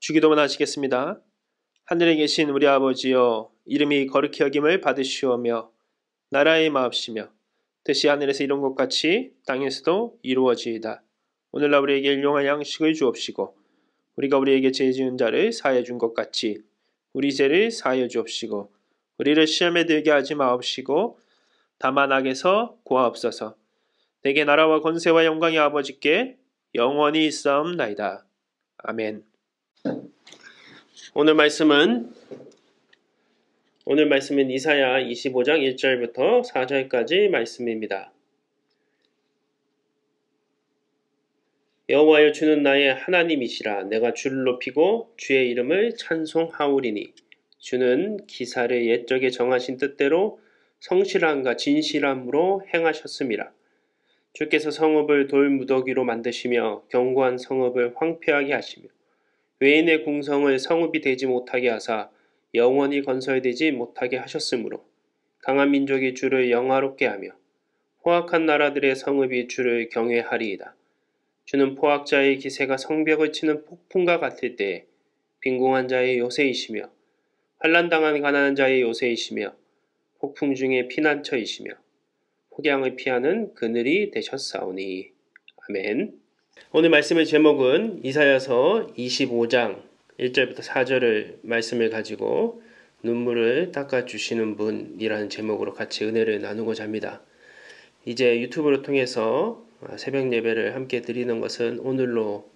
주기도문 하시겠습니다. 하늘에 계신 우리 아버지여, 이름이 거룩히 여김을 받으시오며 나라의 마옵시며 뜻이 하늘에서 이룬 것 같이 땅에서도 이루어지이다. 오늘날 우리에게 일용할 양식을 주옵시고 우리가 우리에게 죄 지은 자를 사하여 준 것 같이 우리 죄를 사하여 주옵시고 우리를 시험에 들게 하지 마옵시고 다만 악에서 구하옵소서. 내게 나라와 권세와 영광이 아버지께 영원히 있사옵나이다. 아멘. 오늘 말씀은 이사야 25장 1절부터 4절까지 말씀입니다. 여호와여, 주는 나의 하나님이시라. 내가 주를 높이고 주의 이름을 찬송하오리니 주는 기사를 옛적에 정하신 뜻대로 성실함과 진실함으로 행하셨음이라. 주께서 성읍을 돌무더기로 만드시며 견고한 성읍을 황폐하게 하시며 외인의 궁성을 성읍이 되지 못하게 하사 영원히 건설되지 못하게 하셨으므로 강한 민족이 주를 영화롭게 하며 포악한 나라들의 성읍이 주를 경외하리이다. 주는 포악자의 기세가 성벽을 치는 폭풍과 같을 때에 빈궁한 자의 요새이시며 환난당한 가난한 자의 요새이시며 폭풍 중에 피난처이시며 폭양을 피하는 그늘이 되셨사오니. 아멘. 오늘 말씀의 제목은 이사야서 25장 1절부터 4절을 말씀을 가지고 눈물을 닦아주시는 분이라는 제목으로 같이 은혜를 나누고자 합니다. 이제 유튜브를 통해서 새벽 예배를 함께 드리는 것은 오늘로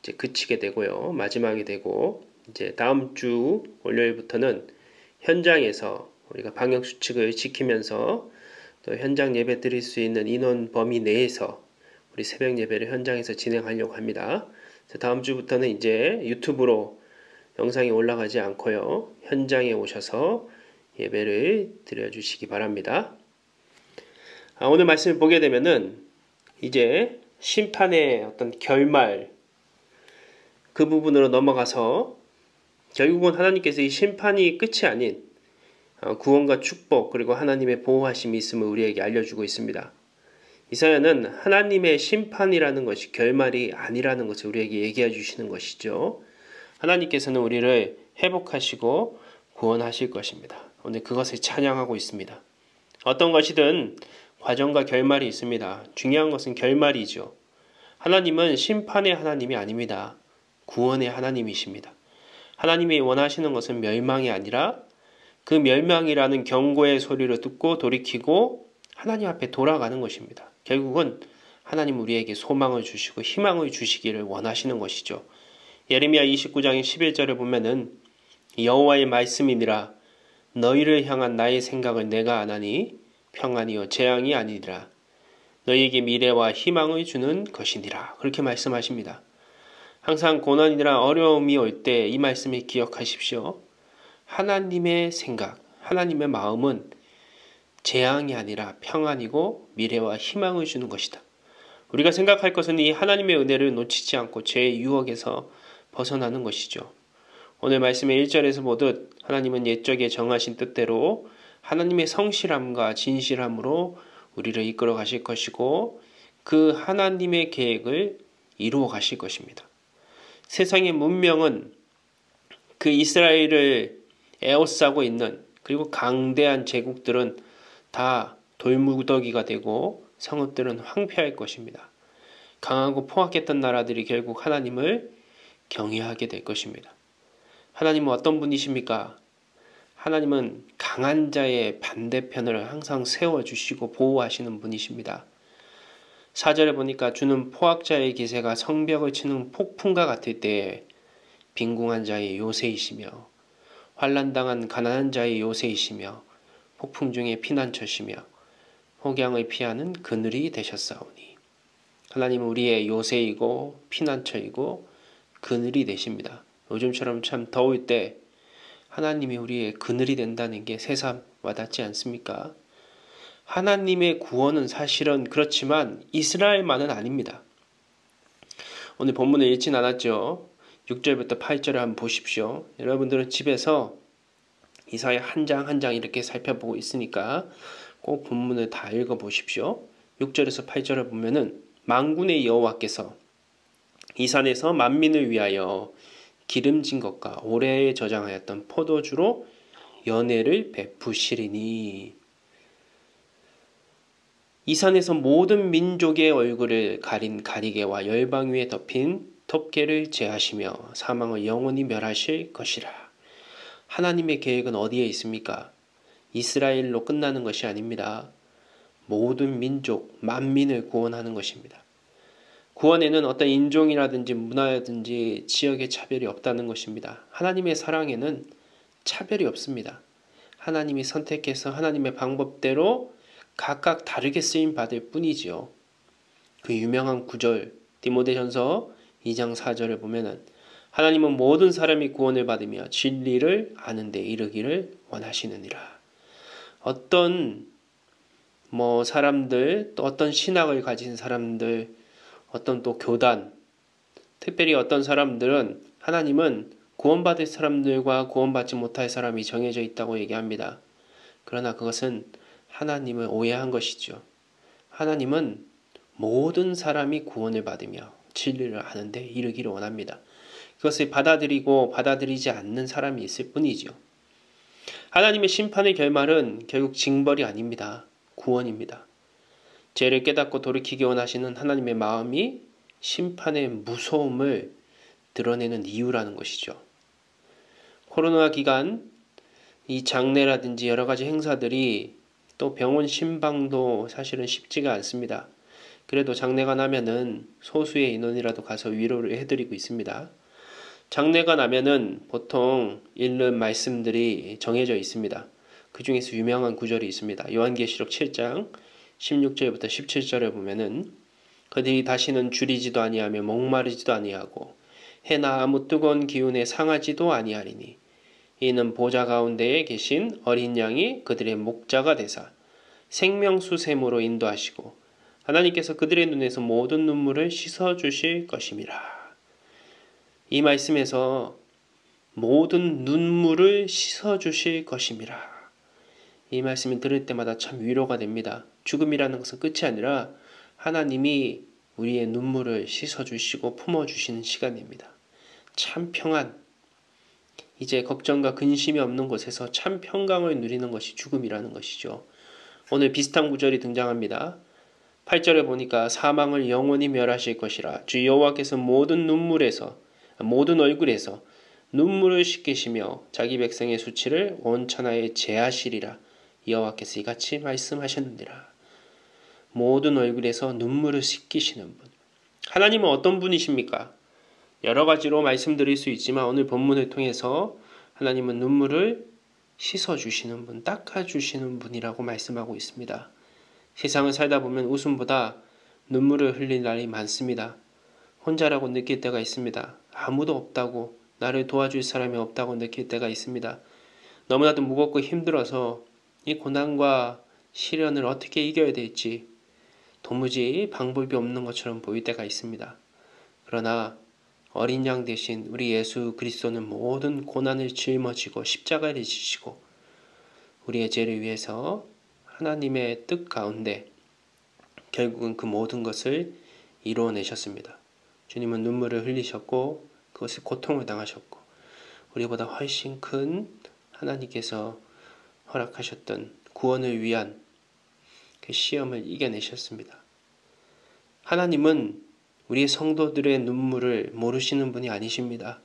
이제 그치게 되고요. 마지막이 되고 이제 다음 주 월요일부터는 현장에서 우리가 방역 수칙을 지키면서 또 현장 예배 드릴 수 있는 인원 범위 내에서 우리 새벽 예배를 현장에서 진행하려고 합니다. 다음 주부터는 이제 유튜브로 영상이 올라가지 않고요. 현장에 오셔서 예배를 드려주시기 바랍니다. 오늘 말씀을 보게 되면은 이제 심판의 어떤 결말 그 부분으로 넘어가서 결국은 하나님께서 이 심판이 끝이 아닌 구원과 축복 그리고 하나님의 보호하심이 있음을 우리에게 알려주고 있습니다. 이사야는 하나님의 심판이라는 것이 결말이 아니라는 것을 우리에게 얘기해 주시는 것이죠. 하나님께서는 우리를 회복하시고 구원하실 것입니다. 오늘 그것을 찬양하고 있습니다. 어떤 것이든 과정과 결말이 있습니다. 중요한 것은 결말이죠. 하나님은 심판의 하나님이 아닙니다. 구원의 하나님이십니다. 하나님이 원하시는 것은 멸망이 아니라 그 멸망이라는 경고의 소리를 듣고 돌이키고 하나님 앞에 돌아가는 것입니다. 결국은 하나님 우리에게 소망을 주시고 희망을 주시기를 원하시는 것이죠. 예레미야 29장 11절에 보면은 여호와의 말씀이니라 너희를 향한 나의 생각을 내가 아나니 평안이요 재앙이 아니니라 너희에게 미래와 희망을 주는 것이니라 그렇게 말씀하십니다. 항상 고난이나 어려움이 올 때 이 말씀을 기억하십시오. 하나님의 생각, 하나님의 마음은 재앙이 아니라 평안이고 미래와 희망을 주는 것이다. 우리가 생각할 것은 이 하나님의 은혜를 놓치지 않고 죄의 유혹에서 벗어나는 것이죠. 오늘 말씀의 1절에서 보듯 하나님은 옛적에 정하신 뜻대로 하나님의 성실함과 진실함으로 우리를 이끌어 가실 것이고 그 하나님의 계획을 이루어 가실 것입니다. 세상의 문명은 그 이스라엘을 에워싸고 있는 그리고 강대한 제국들은 다 돌무더기가 되고 성읍들은 황폐할 것입니다. 강하고 포악했던 나라들이 결국 하나님을 경외하게 될 것입니다. 하나님은 어떤 분이십니까? 하나님은 강한 자의 반대편을 항상 세워주시고 보호하시는 분이십니다. 4절에 보니까 주는 포악자의 기세가 성벽을 치는 폭풍과 같을 때에 빈궁한 자의 요새이시며 환난당한 가난한 자의 요새이시며 폭풍 중에 피난처시며 혹양을 피하는 그늘이 되셨사오니 하나님은 우리의 요새이고 피난처이고 그늘이 되십니다. 요즘처럼 참 더울 때 하나님이 우리의 그늘이 된다는 게 새삼 와닿지 않습니까? 하나님의 구원은 사실은 그렇지만 이스라엘만은 아닙니다. 오늘 본문을 읽진 않았죠. 6절부터 8절을 한번 보십시오. 여러분들은 집에서 이사야 한 장 한 장 이렇게 살펴보고 있으니까 꼭 본문을 다 읽어보십시오. 6절에서 8절을 보면은 만군의 여호와께서 이 산에서 만민을 위하여 기름진 것과 오래 저장하였던 포도주로 연회를 베푸시리니 이 산에서 모든 민족의 얼굴을 가린 가리개와 열방 위에 덮인 덮개를 제하시며 사망을 영원히 멸하실 것이라. 하나님의 계획은 어디에 있습니까? 이스라엘로 끝나는 것이 아닙니다. 모든 민족, 만민을 구원하는 것입니다. 구원에는 어떤 인종이라든지 문화라든지 지역의 차별이 없다는 것입니다. 하나님의 사랑에는 차별이 없습니다. 하나님이 선택해서 하나님의 방법대로 각각 다르게 쓰임 받을 뿐이지요. 그 유명한 구절 디모데전서 2장 4절을 보면은 하나님은 모든 사람이 구원을 받으며 진리를 아는 데 이르기를 원하시느니라. 어떤 사람들, 또 어떤 신학을 가진 사람들, 어떤 또 교단, 특별히 어떤 사람들은 하나님은 구원받을 사람들과 구원받지 못할 사람이 정해져 있다고 얘기합니다. 그러나 그것은 하나님을 오해한 것이죠. 하나님은 모든 사람이 구원을 받으며 진리를 아는데 이르기를 원합니다. 그것을 받아들이고 받아들이지 않는 사람이 있을 뿐이죠. 하나님의 심판의 결말은 결국 징벌이 아닙니다. 구원입니다. 죄를 깨닫고 돌이키기 원하시는 하나님의 마음이 심판의 무서움을 드러내는 이유라는 것이죠. 코로나 기간 이 장례라든지 여러 가지 행사들이 또 병원 신방도 사실은 쉽지가 않습니다. 그래도 장례가 나면은 소수의 인원이라도 가서 위로를 해드리고 있습니다. 장례가 나면은 보통 읽는 말씀들이 정해져 있습니다. 그 중에서 유명한 구절이 있습니다. 요한계시록 7장 16절부터 17절에 보면은 그들이 다시는 줄이지도 아니하며 목마르지도 아니하고 해나 아무 뜨거운 기운에 상하지도 아니하리니 이는 보좌 가운데에 계신 어린 양이 그들의 목자가 되사 생명수샘으로 인도하시고 하나님께서 그들의 눈에서 모든 눈물을 씻어주실 것임이라. 이 말씀에서 모든 눈물을 씻어주실 것임이라. 이 말씀을 들을 때마다 참 위로가 됩니다. 죽음이라는 것은 끝이 아니라 하나님이 우리의 눈물을 씻어주시고 품어주시는 시간입니다. 참 평안. 이제 걱정과 근심이 없는 곳에서 참 평강을 누리는 것이 죽음이라는 것이죠. 오늘 비슷한 구절이 등장합니다. 8절에 보니까 사망을 영원히 멸하실 것이라. 주 여호와께서 모든 얼굴에서 눈물을 씻기시며 자기 백성의 수치를 온천하에 제하시리라. 여호와께서 이같이 말씀하셨느니라. 모든 얼굴에서 눈물을 씻기시는 분. 하나님은 어떤 분이십니까? 여러 가지로 말씀드릴 수 있지만 오늘 본문을 통해서 하나님은 눈물을 씻어주시는 분, 닦아주시는 분이라고 말씀하고 있습니다. 세상을 살다 보면 웃음보다 눈물을 흘릴 날이 많습니다. 혼자라고 느낄 때가 있습니다. 아무도 없다고, 나를 도와줄 사람이 없다고 느낄 때가 있습니다. 너무나도 무겁고 힘들어서 이 고난과 시련을 어떻게 이겨야 될지 도무지 방법이 없는 것처럼 보일 때가 있습니다. 그러나 어린 양 대신 우리 예수 그리스도는 모든 고난을 짊어지고 십자가를 지시고 우리의 죄를 위해서 하나님의 뜻 가운데 결국은 그 모든 것을 이루어내셨습니다. 주님은 눈물을 흘리셨고 그것을 고통을 당하셨고 우리보다 훨씬 큰 하나님께서 허락하셨던 구원을 위한 그 시험을 이겨내셨습니다. 하나님은 우리 성도들의 눈물을 모르시는 분이 아니십니다.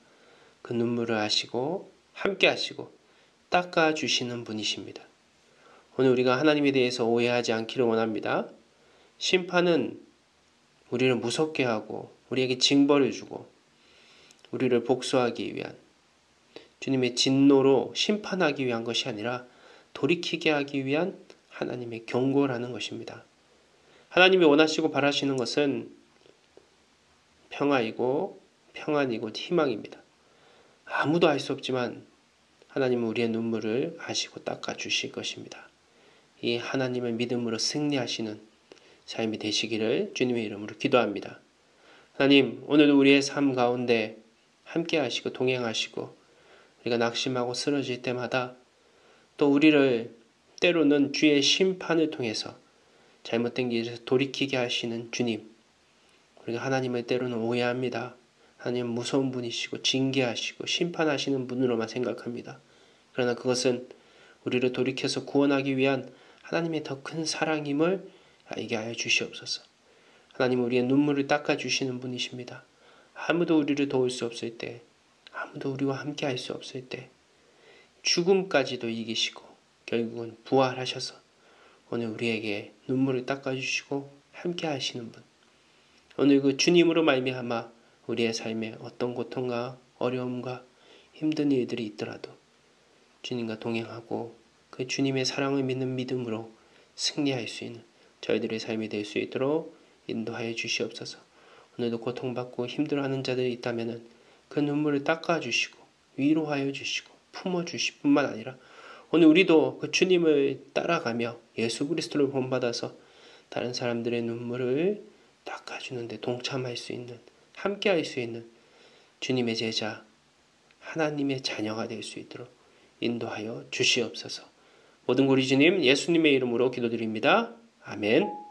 그 눈물을 아시고 함께 하시고 닦아주시는 분이십니다. 오늘 우리가 하나님에 대해서 오해하지 않기를 원합니다. 심판은 우리를 무섭게 하고 우리에게 징벌을 주고 우리를 복수하기 위한 주님의 진노로 심판하기 위한 것이 아니라 돌이키게 하기 위한 하나님의 경고라는 것입니다. 하나님이 원하시고 바라시는 것은 평안이고 희망입니다. 아무도 알 수 없지만 하나님은 우리의 눈물을 아시고 닦아주실 것입니다. 이 하나님의 믿음으로 승리하시는 삶이 되시기를 주님의 이름으로 기도합니다. 하나님, 오늘도 우리의 삶 가운데 함께 하시고 동행하시고 우리가 낙심하고 쓰러질 때마다 또 우리를 때로는 주의 심판을 통해서 잘못된 길에서 돌이키게 하시는 주님, 우리가 하나님을 때로는 오해합니다. 하나님은 무서운 분이시고 징계하시고 심판하시는 분으로만 생각합니다. 그러나 그것은 우리를 돌이켜서 구원하기 위한 하나님의 더 큰 사랑임을 알게 하여 주시옵소서. 하나님은 우리의 눈물을 닦아주시는 분이십니다. 아무도 우리를 도울 수 없을 때, 아무도 우리와 함께 할 수 없을 때, 죽음까지도 이기시고 결국은 부활하셔서 오늘 우리에게 눈물을 닦아주시고 함께 하시는 분, 오늘 그 주님으로 말미암아 우리의 삶에 어떤 고통과 어려움과 힘든 일들이 있더라도 주님과 동행하고 그 주님의 사랑을 믿는 믿음으로 승리할 수 있는 저희들의 삶이 될 수 있도록 인도하여 주시옵소서. 오늘도 고통받고 힘들어하는 자들이 있다면 그 눈물을 닦아주시고 위로하여 주시고 품어주실 뿐만 아니라 오늘 우리도 그 주님을 따라가며 예수 그리스도를 본받아서 다른 사람들의 눈물을 닦아주는데 동참할 수 있는, 함께할 수 있는 주님의 제자, 하나님의 자녀가 될 수 있도록 인도하여 주시옵소서. 모든 우리 주님 예수님의 이름으로 기도드립니다. 아멘.